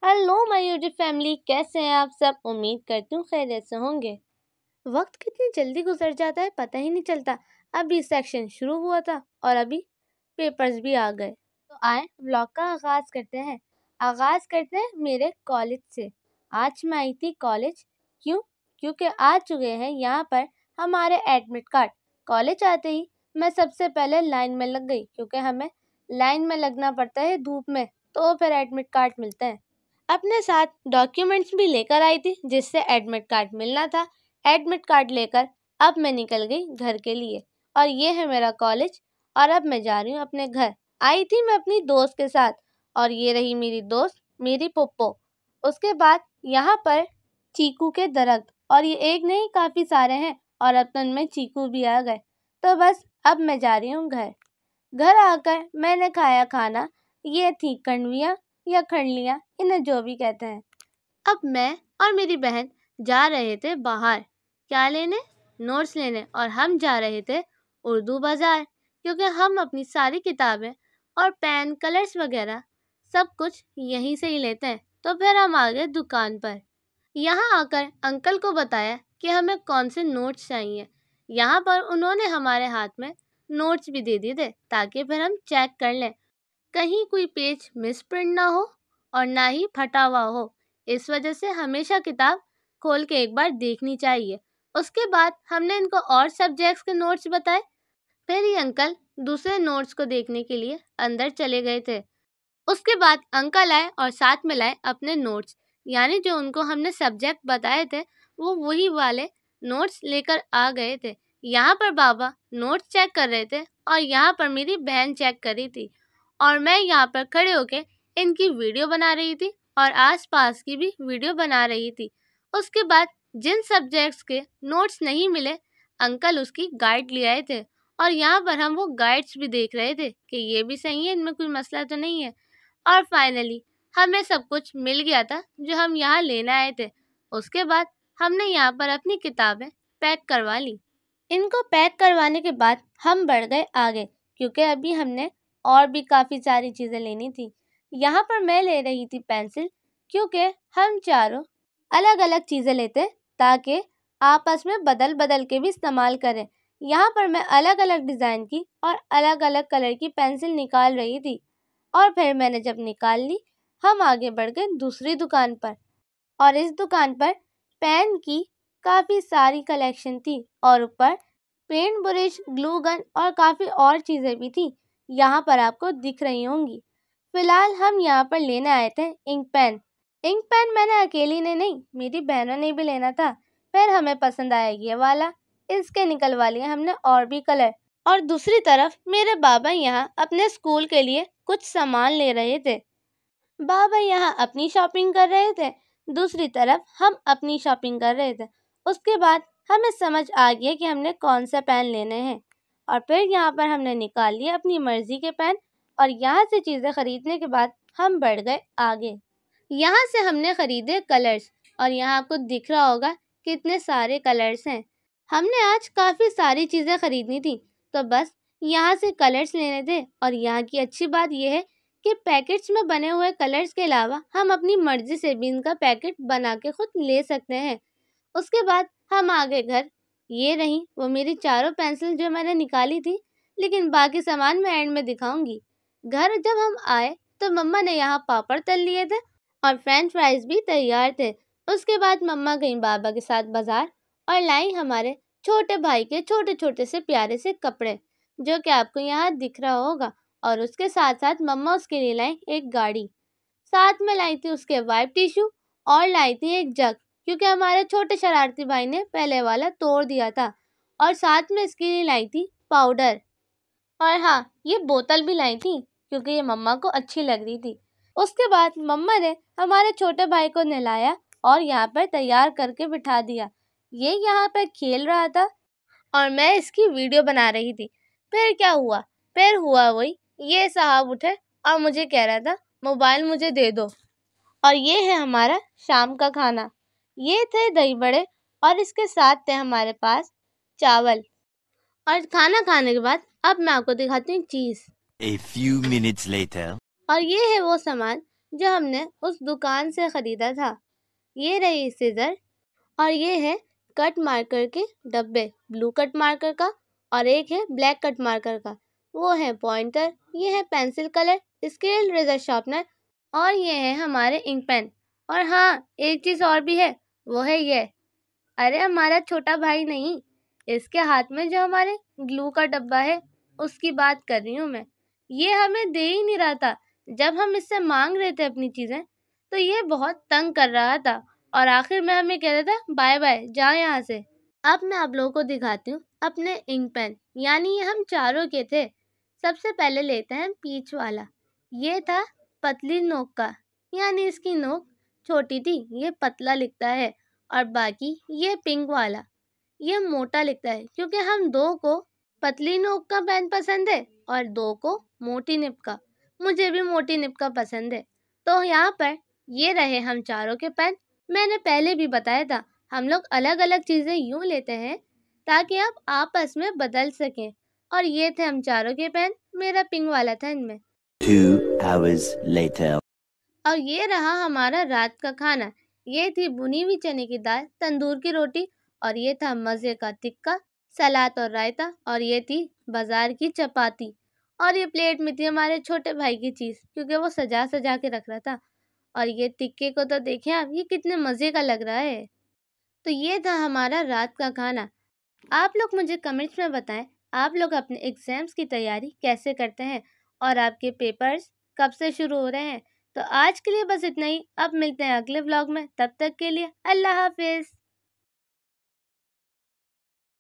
Hello my YouTube family, कैसे हैं आप सब। उम्मीद करती हूँ खैरियत से होंगे। वक्त कितनी जल्दी गुजर जाता है पता ही नहीं चलता। अभी सेक्शन शुरू हुआ था और अभी पेपर्स भी आ गए। तो आए व्लॉग का आगाज करते हैं मेरे कॉलेज से। आज मैं आई थी कॉलेज। क्यों? क्योंकि आ चुके हैं यहाँ पर हमारे एडमिट कार्ड। कॉलेज आते ही मैं सबसे पहले लाइन में लग गई, क्योंकि हमें लाइन में लगना पड़ता है धूप में, तो फिर एडमिट कार्ड मिलता है। अपने साथ डॉक्यूमेंट्स भी लेकर आई थी जिससे एडमिट कार्ड मिलना था। एडमिट कार्ड लेकर अब मैं निकल गई घर के लिए। और ये है मेरा कॉलेज और अब मैं जा रही हूँ अपने घर। आई थी मैं अपनी दोस्त के साथ और ये रही मेरी दोस्त, मेरी पुप्पो। उसके बाद यहाँ पर चीकू के दरख्त, और ये एक नहीं काफ़ी सारे हैं और अब तो इनमें चीकू भी आ गए। तो बस अब मैं जा रही हूँ घर। घर आकर मैंने खाया खाना। ये थी कड़वियाँ या खंडलियाँ, इन्हें जो भी कहते हैं। अब मैं और मेरी बहन जा रहे थे बाहर। क्या लेने? नोट्स लेने। और हम जा रहे थे उर्दू बाजार, क्योंकि हम अपनी सारी किताबें और पेन, कलर्स वगैरह सब कुछ यहीं से ही लेते हैं। तो फिर हम आ गए दुकान पर। यहाँ आकर अंकल को बताया कि हमें कौन से नोट्स चाहिए। यहाँ पर उन्होंने हमारे हाथ में नोट्स भी दे दिए थे ताकि फिर हम चेक कर लें, कहीं कोई पेज मिस प्रिंट ना हो और ना ही फटा हुआ हो। इस वजह से हमेशा किताब खोल के एक बार देखनी चाहिए। उसके बाद हमने इनको और सब्जेक्ट्स के नोट्स बताए। फिर ये अंकल दूसरे नोट्स को देखने के लिए अंदर चले गए थे। उसके बाद अंकल आए और साथ में लाए अपने नोट्स, यानी जो उनको हमने सब्जेक्ट बताए थे वो वही वाले नोट्स लेकर आ गए थे। यहाँ पर बाबा नोट्स चेक कर रहे थे और यहाँ पर मेरी बहन चेक कर रही थी और मैं यहाँ पर खड़े होके इनकी वीडियो बना रही थी और आसपास की भी वीडियो बना रही थी। उसके बाद जिन सब्जेक्ट्स के नोट्स नहीं मिले, अंकल उसकी गाइड ले आए थे और यहाँ पर हम वो गाइड्स भी देख रहे थे कि ये भी सही है, इनमें कोई मसला तो नहीं है। और फाइनली हमें सब कुछ मिल गया था जो हम यहाँ लेने आए थे। उसके बाद हमने यहाँ पर अपनी किताबें पैक करवा ली। इनको पैक करवाने के बाद हम बढ़ गए आगे, क्योंकि अभी हमने और भी काफ़ी सारी चीज़ें लेनी थी। यहाँ पर मैं ले रही थी पेंसिल, क्योंकि हम चारों अलग अलग चीज़ें लेते ताकि आपस में बदल बदल के भी इस्तेमाल करें। यहाँ पर मैं अलग अलग डिज़ाइन की और अलग अलग कलर की पेंसिल निकाल रही थी और फिर मैंने जब निकाल ली, हम आगे बढ़ गए दूसरी दुकान पर। और इस दुकान पर पेन की काफ़ी सारी कलेक्शन थी और ऊपर पेंट ब्रश, ग्लू गन और काफ़ी और चीज़ें भी थी, यहाँ पर आपको दिख रही होंगी। फिलहाल हम यहाँ पर लेने आए थे इंक पेन। इंक पेन मैंने अकेली ने नहीं, मेरी बहनों ने भी लेना था। फिर हमें पसंद आया ये वाला, इसके निकलवा लिए हमने और भी कलर। और दूसरी तरफ मेरे बाबा यहाँ अपने स्कूल के लिए कुछ सामान ले रहे थे। बाबा यहाँ अपनी शॉपिंग कर रहे थे, दूसरी तरफ हम अपनी शॉपिंग कर रहे थे। उसके बाद हमें समझ आ गया कि हमने कौन सा पेन लेने हैं और फिर यहाँ पर हमने निकाल लिए अपनी मर्जी के पेन। और यहाँ से चीज़ें खरीदने के बाद हम बढ़ गए आगे। यहाँ से हमने खरीदे कलर्स और यहाँ आपको दिख रहा होगा कितने सारे कलर्स हैं। हमने आज काफ़ी सारी चीज़ें खरीदनी थी, तो बस यहाँ से कलर्स लेने थे। और यहाँ की अच्छी बात यह है कि पैकेट्स में बने हुए कलर्स के अलावा हम अपनी मर्जी से भी इनका पैकेट बना के खुद ले सकते हैं। उसके बाद हम आ गए घर। ये रही वो मेरी चारों पेंसिल जो मैंने निकाली थी, लेकिन बाकी सामान मैं एंड में दिखाऊंगी। घर जब हम आए तो मम्मा ने यहाँ पापड़ तल लिए थे और फ्रेंच फ्राइज भी तैयार थे। उसके बाद मम्मा गई बाबा के साथ बाजार और लाई हमारे छोटे भाई के छोटे छोटे से प्यारे से कपड़े, जो कि आपको यहाँ दिख रहा होगा। और उसके साथ साथ मम्मा उसके लिए लाई एक गाड़ी, साथ में लाई थी उसके वाइप टिश्यू और लाई थी एक जग, क्योंकि हमारे छोटे शरारती भाई ने पहले वाला तोड़ दिया था। और साथ में इसके लिए लाई थी पाउडर। और हाँ, ये बोतल भी लाई थी क्योंकि ये मम्मा को अच्छी लग रही थी। उसके बाद मम्मा ने हमारे छोटे भाई को नहलाया और यहाँ पर तैयार करके बिठा दिया। ये यहाँ पर खेल रहा था और मैं इसकी वीडियो बना रही थी। फिर क्या हुआ? फिर हुआ वही, ये साहब उठे और मुझे कह रहा था मोबाइल मुझे दे दो। और ये है हमारा शाम का खाना। ये थे दही बड़े और इसके साथ थे हमारे पास चावल। और खाना खाने के बाद अब मैं आपको दिखाती हूँ चीज़। A few minutes later. और ये है वो सामान जो हमने उस दुकान से ख़रीदा था। ये रही सीज़र और ये है कट मार्कर के डब्बे, ब्लू कट मार्कर का और एक है ब्लैक कट मार्कर का। वो है पॉइंटर, ये है pencil colour, scale, eraser sharpener और ये है हमारे इंक पेन। और हाँ, एक चीज़ और भी है, वो है ये। अरे हमारा छोटा भाई नहीं, इसके हाथ में जो हमारे ग्लू का डब्बा है उसकी बात कर रही हूँ मैं। ये हमें दे ही नहीं रहा था। जब हम इससे मांग रहे थे अपनी चीज़ें तो ये बहुत तंग कर रहा था और आखिर में हमें कह रहा था बाय बाय, जाओ यहाँ से। अब मैं आप लोगों को दिखाती हूँ अपने इंक पेन, यानी ये हम चारों के थे। सबसे पहले लेते हैं पीच वाला। ये था पतली नोक का, यानी इसकी नोक छोटी थी, ये पतला लिखता है। और बाकी ये पिंक वाला, ये मोटा लिखता है क्योंकि हम दो को पतली नोक का पेन पसंद है और दो को मोटी निब का। मुझे भी मोटी निब का पसंद है। तो यहाँ पर ये रहे हम चारों के पेन। मैंने पहले भी बताया था, हम लोग अलग अलग चीज़ें यूँ लेते हैं ताकि आप आपस में बदल सकें। और ये थे हम चारों के पेन, मेरा पिंक वाला था इनमें। 2 hours later. और ये रहा हमारा रात का खाना। ये थी भुनी हुई चने की दाल, तंदूर की रोटी और ये था मज़े का टिक्का, सलाद और रायता और ये थी बाजार की चपाती। और ये प्लेट में थी हमारे छोटे भाई की चीज़, क्योंकि वो सजा सजा के रख रहा था। और ये टिक्के को तो देखें आप, ये कितने मज़े का लग रहा है। तो ये था हमारा रात का खाना। आप लोग मुझे कमेंट्स में बताएं, आप लोग अपने एग्ज़ाम्स की तैयारी कैसे करते हैं और आपके पेपर्स कब से शुरू हो रहे हैं। तो आज के लिए बस इतना ही। अब मिलते हैं अगले व्लॉग में, तब तक के लिए अल्लाह हाफिज़।